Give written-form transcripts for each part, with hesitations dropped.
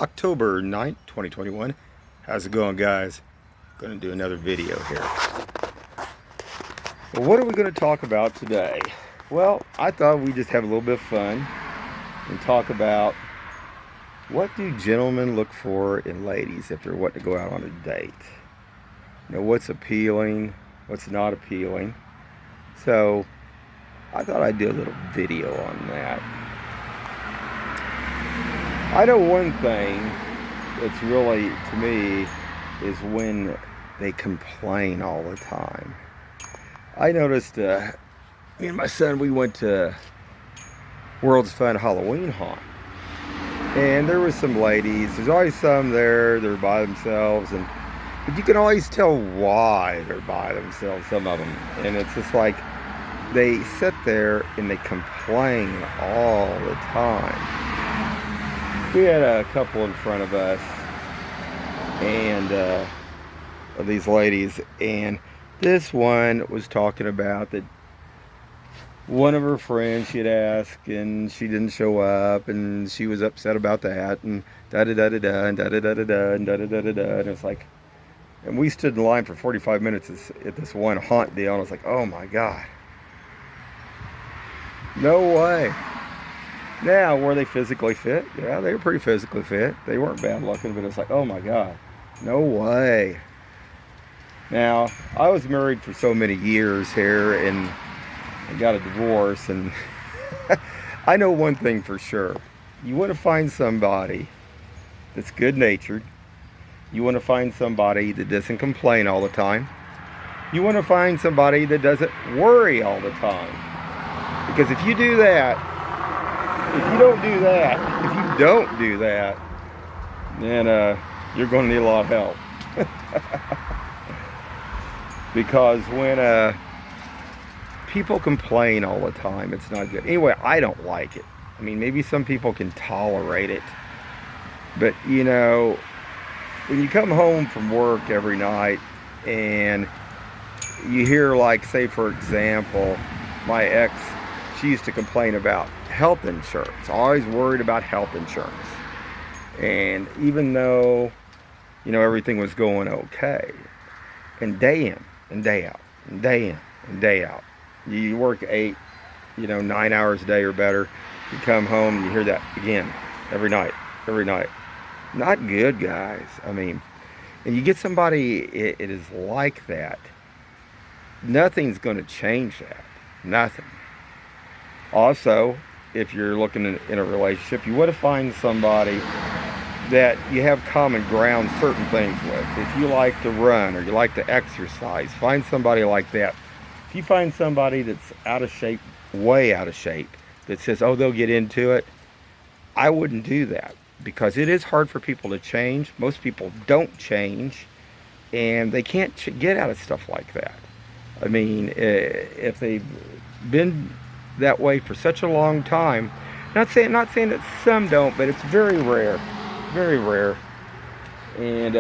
October 9th, 2021. How's it going, guys? Gonna do another video here. Well, what are we gonna talk about today? Well, I thought we'd just have a little bit of fun and talk about what do gentlemen look for in ladies if they're wanting to go out on a date. You know, what's appealing, what's not appealing. So, I thought I'd do a little video on that. I know one thing that's really, to me, is when they complain all the time. I noticed, me and my son, we went to World's Fun Halloween Haunt. And there were some ladies, there's always some there, they're by themselves, but you can always tell why they're by themselves, some of them. And it's just like, they sit there and they complain all the time. We had a couple in front of us, and of these ladies, and this one was talking about that one of her friends she had asked, and she didn't show up, and she was upset about that, and da da da da da, and da da da da da, and da da da da da, and it's like, and we stood in line for 45 minutes at this one haunt deal, and I was like, oh my god, no way. Now, were they physically fit? Yeah, they were pretty physically fit. They weren't bad looking, but it's like, oh my god, no way. Now, I was married for so many years here, and I got a divorce, and I know one thing for sure. You want to find somebody that's good-natured. You want to find somebody that doesn't complain all the time. You want to find somebody that doesn't worry all the time. Because if you do that, if you don't do that, then you're going to need a lot of help. Because when people complain all the time, it's not good. Anyway, I don't like it. I mean, maybe some people can tolerate it. But, you know, when you come home from work every night and you hear, like, say, for example, my ex, she used to complain about health insurance, always worried about health insurance. And even though, you know, everything was going okay, and day in and day out, and day in and day out, you work 9 hours a day or better, you come home and you hear that again, every night. Not good, guys. I mean, and you get somebody, it is like that, nothing's going to change that. Nothing. Also, if you're looking in a relationship, you want to find somebody that you have common ground certain things with. If you like to run or you like to exercise, find somebody like that. If you find somebody that's out of shape, way out of shape, that says, oh, they'll get into it, I wouldn't do that, because it is hard for people to change. Most people don't change, and they can't get out of stuff like that. I mean, if they've been that way for such a long time, not saying that some don't, but it's very rare, and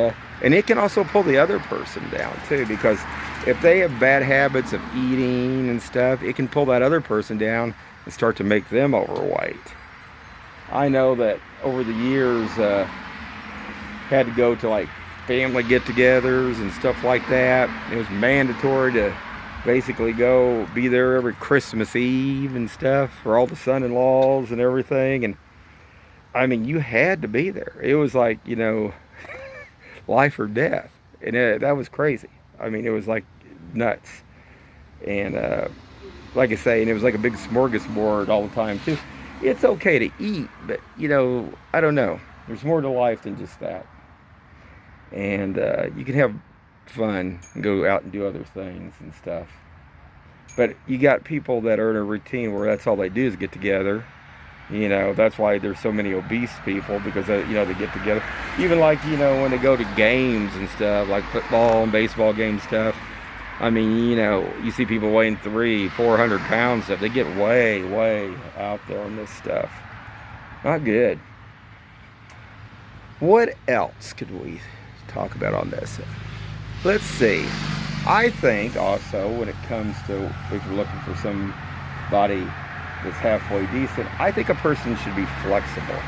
it can also pull the other person down too, because if they have bad habits of eating and stuff, it can pull that other person down and start to make them overweight. I know that over the years, had to go to like family get-togethers and stuff like that. It was mandatory to basically go be there every Christmas Eve and stuff for all the son-in-laws and everything. And I mean, you had to be there. It was like, you know, life or death. And that was crazy. I mean, it was like nuts. And like I say, and it was like a big smorgasbord all the time too. It's okay to eat, but, you know, I don't know. There's more to life than just that. And you can have fun and go out and do other things and stuff. But you got people that are in a routine where that's all they do is get together. You know, that's why there's so many obese people, because, you know, they get together. Even like, you know, when they go to games and stuff, like football and baseball game stuff. I mean, you know, you see people weighing 300-400 pounds stuff. They get way out there on this stuff. Not good. What else could we talk about on this? Let's see. I think also when it comes to, if you're looking for somebody that's halfway decent, I think a person should be flexible.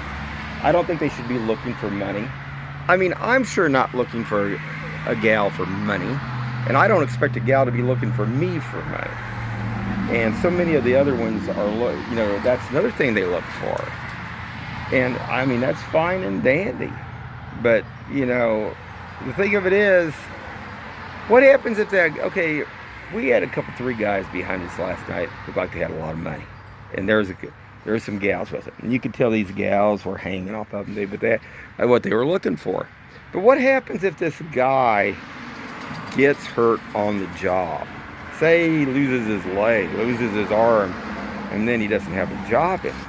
I don't think they should be looking for money. I mean, I'm sure not looking for a gal for money, and I don't expect a gal to be looking for me for money. And so many of the other ones are, that's another thing they look for. And I mean, that's fine and dandy. But, the thing of it is, what happens if okay, we had three guys behind us last night, looked like they had a lot of money. And there were some gals with it. And you could tell these gals were hanging off of them, but that's what they were looking for. But what happens if this guy gets hurt on the job? Say he loses his leg, loses his arm, and then he doesn't have a job anymore.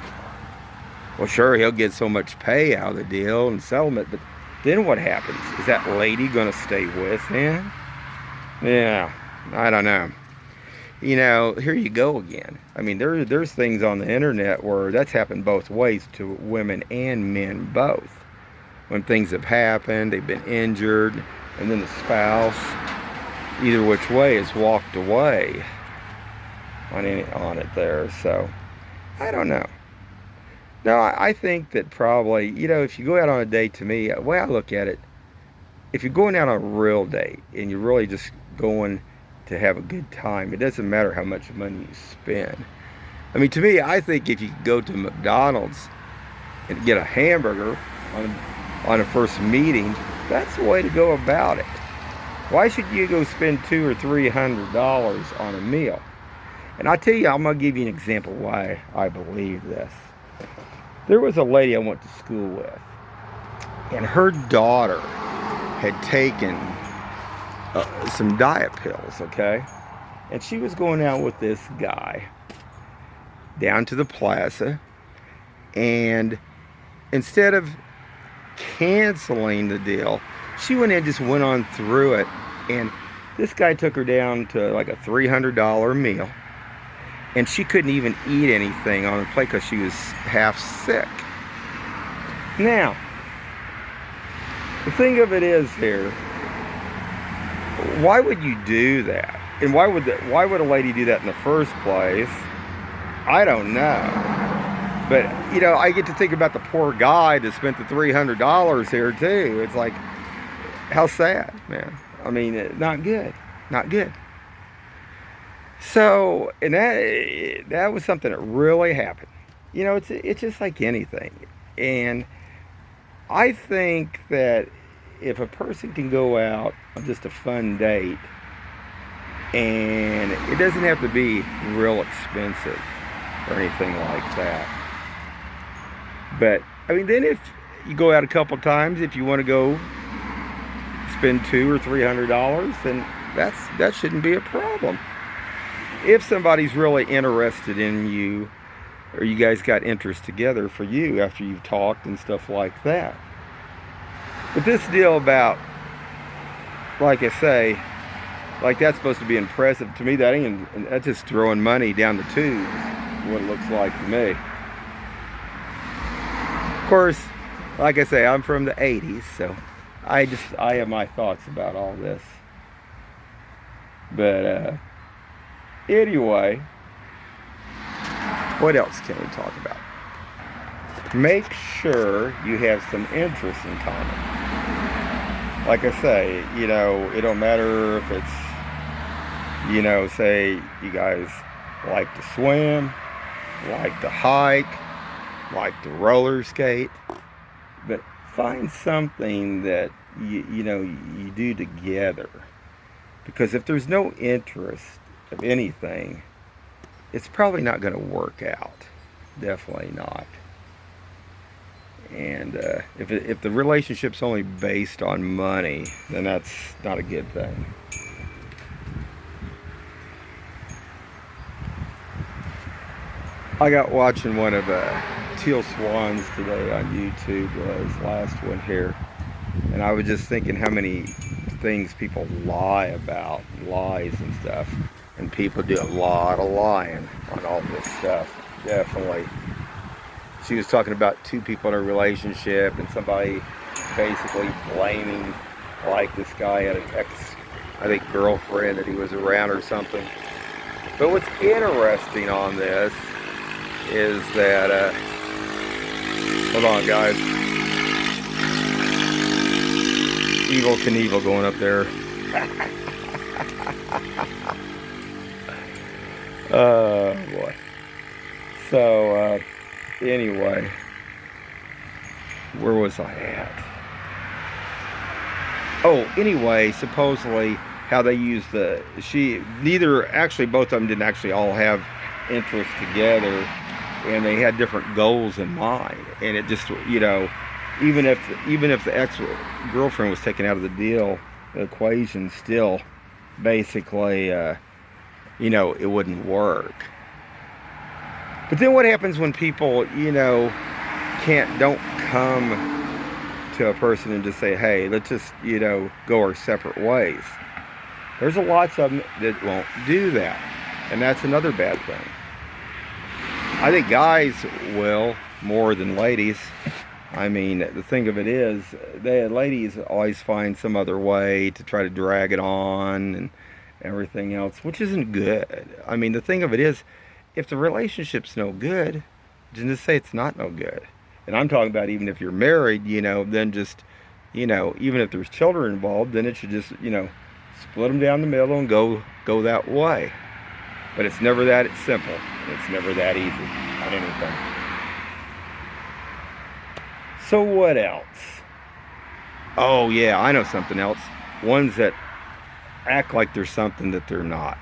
Well, sure, he'll get so much pay out of the deal and settlement, but then what happens? Is that lady going to stay with him? Yeah, I don't know. Here you go again. I mean, there's things on the internet where that's happened both ways to women and men both. When things have happened, they've been injured, and then the spouse, either which way, has walked away on it there. So, I don't know. No, I think that probably, if you go out on a date, to me, the way I look at it, if you're going out on a real date and you're really just going to have a good time, it doesn't matter how much money you spend. I mean, to me, I think if you go to McDonald's and get a hamburger on a first meeting, that's the way to go about it. Why should you go spend $200 or $300 on a meal? And I tell you, I'm going to give you an example why I believe this. There was a lady I went to school with, and her daughter had taken some diet pills, okay? And she was going out with this guy down to the plaza, and instead of canceling the deal, she went in and just went on through it, and this guy took her down to like a $300 meal, and she couldn't even eat anything on her plate because she was half sick. Now, the thing of it is here, why would you do that? And why would a lady do that in the first place? I don't know. But, I get to think about the poor guy that spent the $300 here too. It's like, how sad, man. I mean, not good. Not good. So, and that was something that really happened. It's just like anything. And I think that if a person can go out on just a fun date, and it doesn't have to be real expensive or anything like that. But, I mean, then if you go out a couple times, if you want to go spend $200 or $300, then that shouldn't be a problem. If somebody's really interested in you, or you guys got interest together for you after you've talked and stuff like that. But this deal about, like I say, like that's supposed to be impressive. To me, that's just throwing money down the tubes, what it looks like to me. Of course, like I say, I'm from the 80s, so I have my thoughts about all this. But anyway, what else can we talk about? Make sure you have some interests in common. Like I say, it don't matter if it's, say you guys like to swim, like to hike, like to roller skate, but find something that you do together. Because if there's no interest of anything, it's probably not going to work out. Definitely not. And if the relationship's only based on money, then that's not a good thing. I got watching one of Teal Swans today on YouTube, his last one here, and I was just thinking how many things people lie about, lies and stuff, and people do a lot of lying on all this stuff. Definitely. She was talking about two people in a relationship and somebody basically blaming, like this guy had an girlfriend that he was around or something. But what's interesting on this is that, hold on guys. Evel Knievel going up there. Oh boy. So anyway, where was I at? Oh, anyway, supposedly how they use both of them didn't actually all have interests together, and they had different goals in mind. And it just, even if the ex-girlfriend was taken out of the deal, the equation, still basically, it wouldn't work. But then what happens when people, don't come to a person and just say, hey, let's just, go our separate ways? There's lots of them that won't do that. And that's another bad thing. I think guys will more than ladies. I mean, the thing of it is, ladies always find some other way to try to drag it on and everything else, which isn't good. I mean, the thing of it is, if the relationship's no good, just say it's not no good. And I'm talking about even if you're married, then just, even if there's children involved, then it should just, split them down the middle and go that way. But it's never that simple. It's never that easy on anything. So what else? Oh yeah, I know something else. Ones that act like they're something that they're not.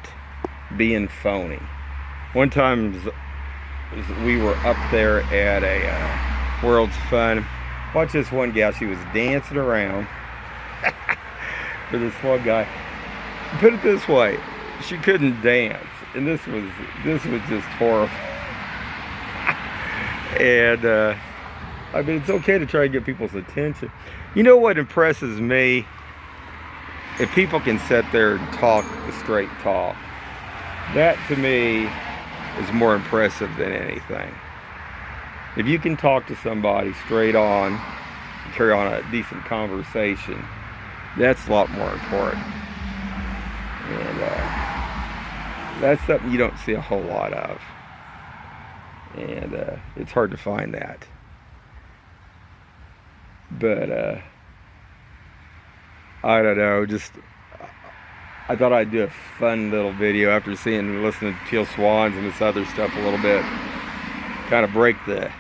Being phony. One time we were up there at a World's Fun. Watch this one gal, she was dancing around for this one guy. Put it this way, she couldn't dance, and this was just horrible. And I mean, it's okay to try to get people's attention. You know what impresses me? If people can sit there and talk the straight talk, that to me is more impressive than anything. If you can talk to somebody straight on, carry on a decent conversation, that's a lot more important. And that's something you don't see a whole lot of. And it's hard to find that. But I don't know, I thought I'd do a fun little video after listening to Teal Swans and this other stuff a little bit. Kind of break the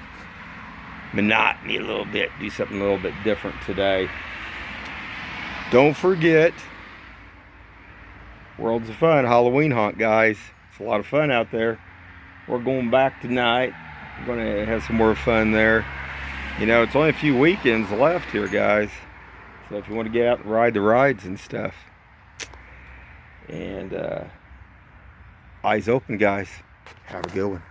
monotony a little bit, do something a little bit different today. Don't forget, Worlds of Fun, Halloween hunt, guys. It's a lot of fun out there. We're going back tonight. We're going to have some more fun there. It's only a few weekends left here, guys. So if you want to get out and ride the rides and stuff. And eyes open, guys. Have a good one.